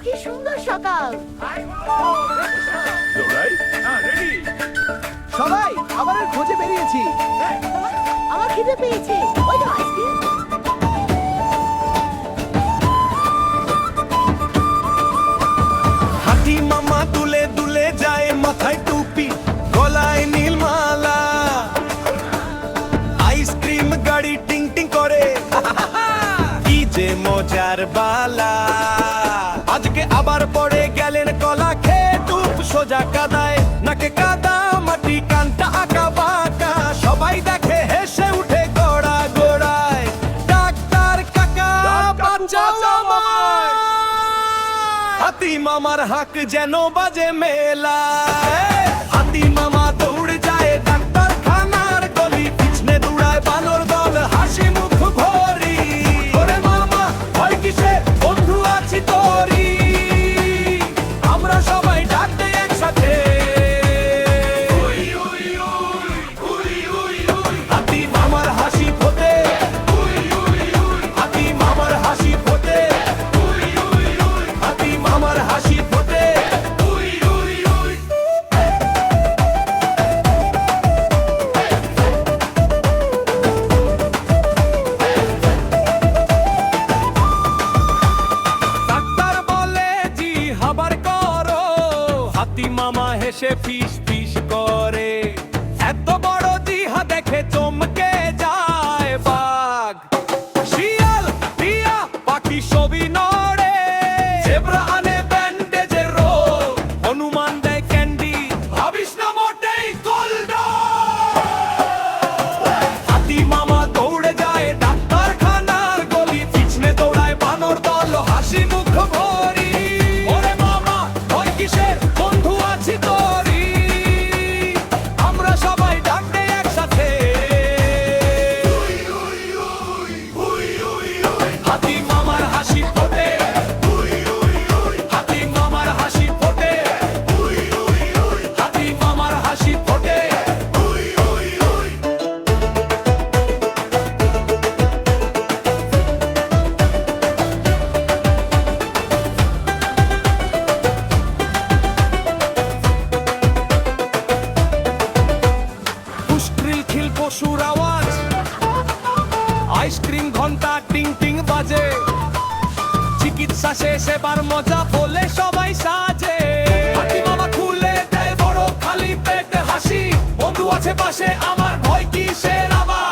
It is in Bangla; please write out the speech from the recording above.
কি সুন্দর সকাল। সবাই খাবারের খোঁজে বেরিয়েছি। আমার খিদে পেয়েছে। ওই তো আইসক্রিম। হাতি মামা দুলে দুলে যায়, মাথায় টুপি, গলায় নীলমালা, আইসক্রিম গাড়ি টিং টিং করে, কি যে মজার বালা। আজকে আবার পড়ে গেলেন কলা খেয়ে টুপ সোজা কাদায়, নাকে কাদা মাটি, কানটা আঁকা বাঁকা, সবাই দেখে হেসে উঠে গোড়া গোড়ায়। ডাক্তার কাকা বাঁচাও আমায়। হাতি মামার হাক যেন বাজে মেলায়, হাতি মামা দৌড়ে যায় ডাক্তার খানার গলি, পিছনে দৌড়ায় বানর দল, হাসি মুখ ভরি। ওরে মামা ভয় কিসে, বন্ধু আছি তোরি, আমরা সবাই ডাক দেই একসাথে। হাতি মামার হাসি ফোটে, হাতি মামার হাসি ফোটে, হাতি মামার হাসি ফোটে। ডাক্তার বলে জি হাবার করো, হাতি মামা হেসে ফিস ফিস করে, এত বড় জিহা দেখে চমকে যায় বাঘ, শিয়াল, টিয়া, পাখি সবই নড়ে, জেব্রা আনে ব্যান্ডেজের রোগ, হনুমান দেয় ক্যান্ডি, ভাবিস না মোটেই গোল্ডন। হাতি মামা দৌড়ে যায় ডাক্তার খানার গলি, পিছনে দৌড়ায় বানর দল, হাসি মুখ ভরি। ওরে মামা ভয় কিসের, বন্ধু আছি তোরি, আমরা সবাই ডাক দেই একসাথে। হাতি মামার হাসি ফোটে, হাতি মামার হাসি ফোটে, হাতি মামার হাসি ফোটে। ফুসক্রিল খিল পশুর আওয়াজ, আইসক্রিম ঘন্টা টিং টিং বাজে, চিকিৎসা শেষ এবার মজা বলে সবাই সাজে। হাতি মামা খুলে দেয় বড় খালি পেটে হাসি, বন্ধু আছে পাশে আমার ভয় কিসের আবার।